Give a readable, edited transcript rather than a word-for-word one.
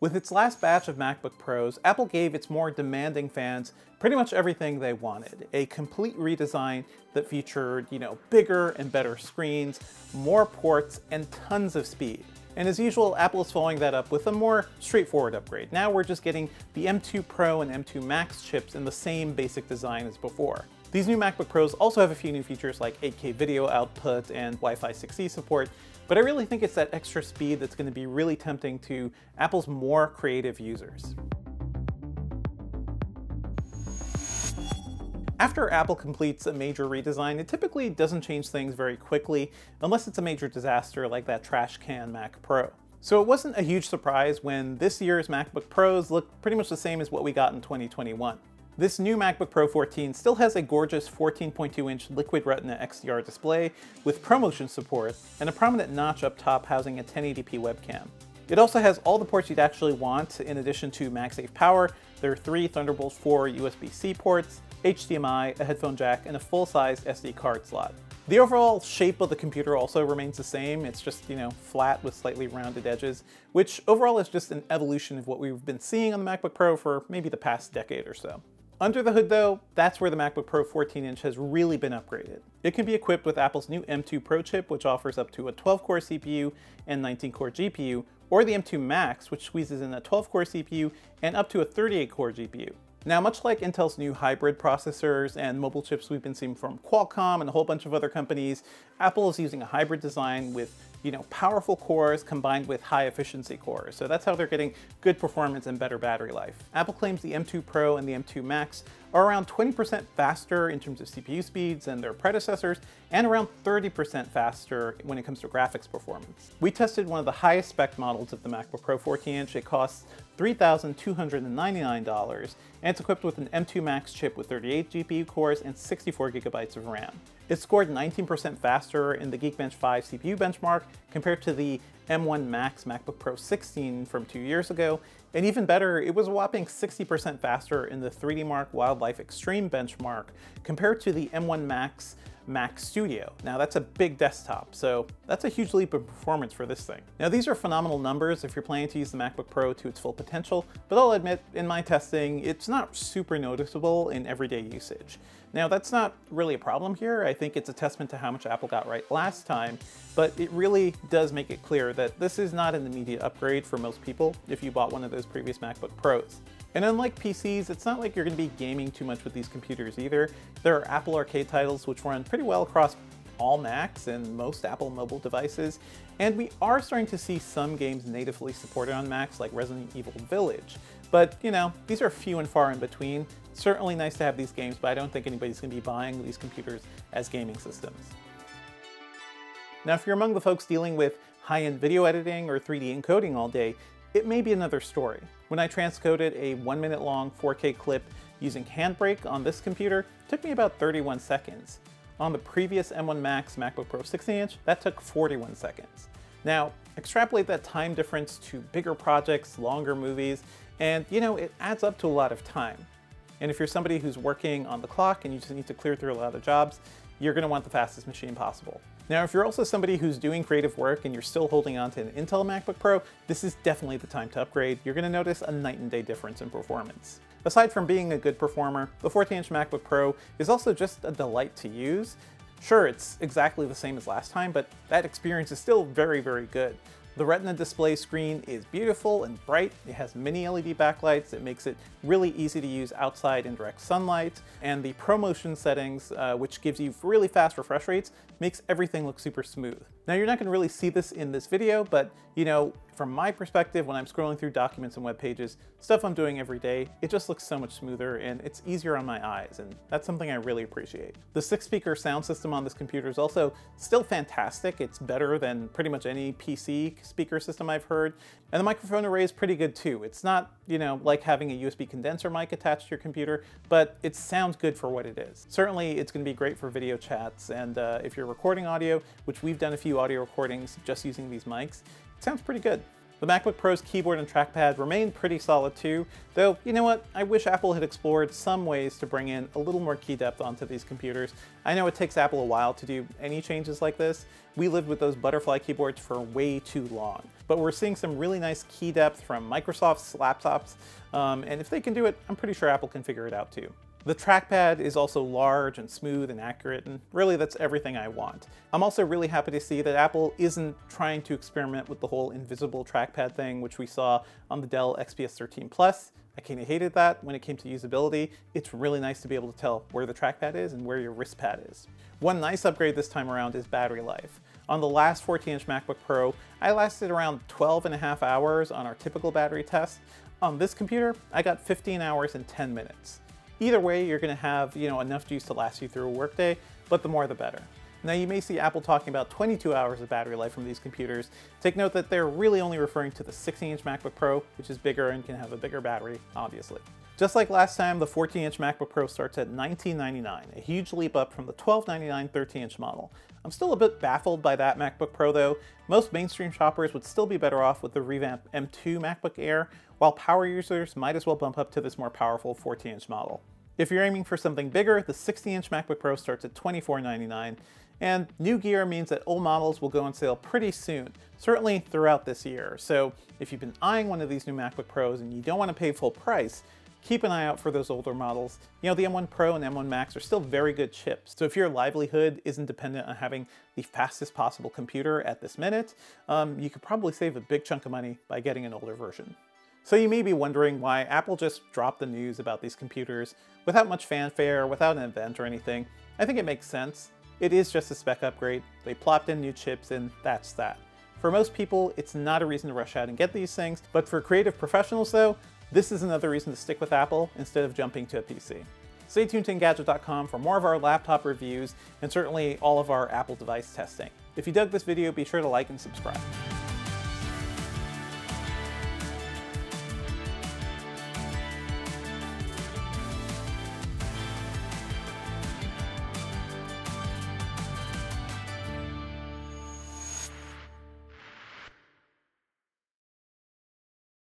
With its last batch of MacBook Pros, Apple gave its more demanding fans pretty much everything they wanted. A complete redesign that featured, bigger and better screens, more ports, and tons of speed. And as usual, Apple is following that up with a more straightforward upgrade. Now we're just getting the M2 Pro and M2 Max chips in the same basic design as before. These new MacBook Pros also have a few new features like 8K video output and Wi-Fi 6E support, but I really think it's that extra speed that's going to be really tempting to Apple's more creative users. After Apple completes a major redesign, it typically doesn't change things very quickly, unless it's a major disaster like that trash can Mac Pro. So it wasn't a huge surprise when this year's MacBook Pros look pretty much the same as what we got in 2021. This new MacBook Pro 14 still has a gorgeous 14.2-inch Liquid Retina XDR display with ProMotion support and a prominent notch up top housing a 1080p webcam. It also has all the ports you'd actually want in addition to MagSafe power. There are 3 Thunderbolt 4 USB-C ports, HDMI, a headphone jack, and a full-size SD card slot. The overall shape of the computer also remains the same. It's just, flat with slightly rounded edges, which overall is just an evolution of what we've been seeing on the MacBook Pro for maybe the past decade or so. Under the hood though, that's where the MacBook Pro 14-inch has really been upgraded. It can be equipped with Apple's new M2 Pro chip, which offers up to a 12-core CPU and 19-core GPU, or the M2 Max, which squeezes in a 12-core CPU and up to a 38-core GPU. Now, much like Intel's new hybrid processors and mobile chips we've been seeing from Qualcomm and a whole bunch of other companies, Apple is using a hybrid design with powerful cores combined with high efficiency cores. So that's how they're getting good performance and better battery life. Apple claims the M2 Pro and the M2 Max are around 20% faster in terms of CPU speeds than their predecessors, and around 30% faster when it comes to graphics performance. We tested one of the highest spec models of the MacBook Pro 14-inch. It costs $3,299, and it's equipped with an M2 Max chip with 38 GPU cores and 64 gigabytes of RAM. It scored 19% faster in the Geekbench 5 CPU benchmark compared to the M1 Max MacBook Pro 16 from 2 years ago, and even better, it was a whopping 60% faster in the 3D Mark Wildlife Extreme benchmark compared to the M1 Max Mac Studio. Now that's a big desktop, so that's a huge leap in performance for this thing. Now these are phenomenal numbers if you're planning to use the MacBook Pro to its full potential, but I'll admit, in my testing, it's not super noticeable in everyday usage. Now that's not really a problem here. I think it's a testament to how much Apple got right last time, but it really does make it clear that this is not an immediate upgrade for most people if you bought one of those previous MacBook Pros. And unlike PCs, it's not like you're going to be gaming too much with these computers either. There are Apple Arcade titles which run pretty well across all Macs and most Apple mobile devices, and we are starting to see some games natively supported on Macs like Resident Evil Village. But, these are few and far in between. Certainly nice to have these games, but I don't think anybody's going to be buying these computers as gaming systems. Now, if you're among the folks dealing with high-end video editing or 3D encoding all day, it may be another story. When I transcoded a 1-minute long 4K clip using Handbrake on this computer, it took me about 31 seconds. On the previous M1 Max MacBook Pro 16-inch, that took 41 seconds. Now, extrapolate that time difference to bigger projects, longer movies, and it adds up to a lot of time. And if you're somebody who's working on the clock and you just need to clear through a lot of jobs, you're going to want the fastest machine possible. Now, if you're also somebody who's doing creative work and you're still holding on to an Intel MacBook Pro, this is definitely the time to upgrade. You're going to notice a night and day difference in performance. Aside from being a good performer, the 14-inch MacBook Pro is also just a delight to use. Sure, it's exactly the same as last time, but that experience is still very, very good. The Retina display screen is beautiful and bright. It has mini LED backlights. It makes it really easy to use outside in direct sunlight. And the ProMotion settings, which gives you really fast refresh rates, makes everything look super smooth. Now, you're not going to really see this in this video, but from my perspective, when I'm scrolling through documents and web pages, stuff I'm doing every day, it just looks so much smoother and it's easier on my eyes, and that's something I really appreciate. The 6-speaker sound system on this computer is also still fantastic. It's better than pretty much any PC speaker system I've heard, and the microphone array is pretty good too. It's not, like having a USB condenser mic attached to your computer, but it sounds good for what it is. Certainly, it's going to be great for video chats, and if you're recording audio, which we've done a few audio recordings just using these mics, it sounds pretty good. The MacBook Pro's keyboard and trackpad remain pretty solid too, though you know what, I wish Apple had explored some ways to bring in a little more key depth onto these computers. I know it takes Apple a while to do any changes like this. We lived with those butterfly keyboards for way too long, but we're seeing some really nice key depth from Microsoft's laptops, and if they can do it, I'm pretty sure Apple can figure it out too. The trackpad is also large and smooth and accurate, and really that's everything I want. I'm also really happy to see that Apple isn't trying to experiment with the whole invisible trackpad thing, which we saw on the Dell XPS 13 Plus. I kind of hated that when it came to usability. It's really nice to be able to tell where the trackpad is and where your wrist pad is. One nice upgrade this time around is battery life. On the last 14-inch MacBook Pro, I lasted around 12.5 hours on our typical battery test. On this computer, I got 15 hours and 10 minutes. Either way, you're going to have, enough juice to last you through a workday, but the more the better. Now you may see Apple talking about 22 hours of battery life from these computers. Take note that they're really only referring to the 16-inch MacBook Pro, which is bigger and can have a bigger battery, obviously. Just like last time, the 14-inch MacBook Pro starts at $1999, a huge leap up from the $1299 13-inch model. I'm still a bit baffled by that MacBook Pro though. Most mainstream shoppers would still be better off with the revamped M2 MacBook Air, while power users might as well bump up to this more powerful 14-inch model. If you're aiming for something bigger, the 16-inch MacBook Pro starts at $2499, and new gear means that old models will go on sale pretty soon, certainly throughout this year. So if you've been eyeing one of these new MacBook Pros and you don't want to pay full price, keep an eye out for those older models. The M1 Pro and M1 Max are still very good chips, so if your livelihood isn't dependent on having the fastest possible computer at this minute, you could probably save a big chunk of money by getting an older version. So you may be wondering why Apple just dropped the news about these computers without much fanfare, without an event or anything. I think it makes sense. It is just a spec upgrade. They plopped in new chips and that's that. For most people, it's not a reason to rush out and get these things, but for creative professionals though, this is another reason to stick with Apple instead of jumping to a PC. Stay tuned to Engadget.com for more of our laptop reviews and certainly all of our Apple device testing. If you dug this video, be sure to like and subscribe.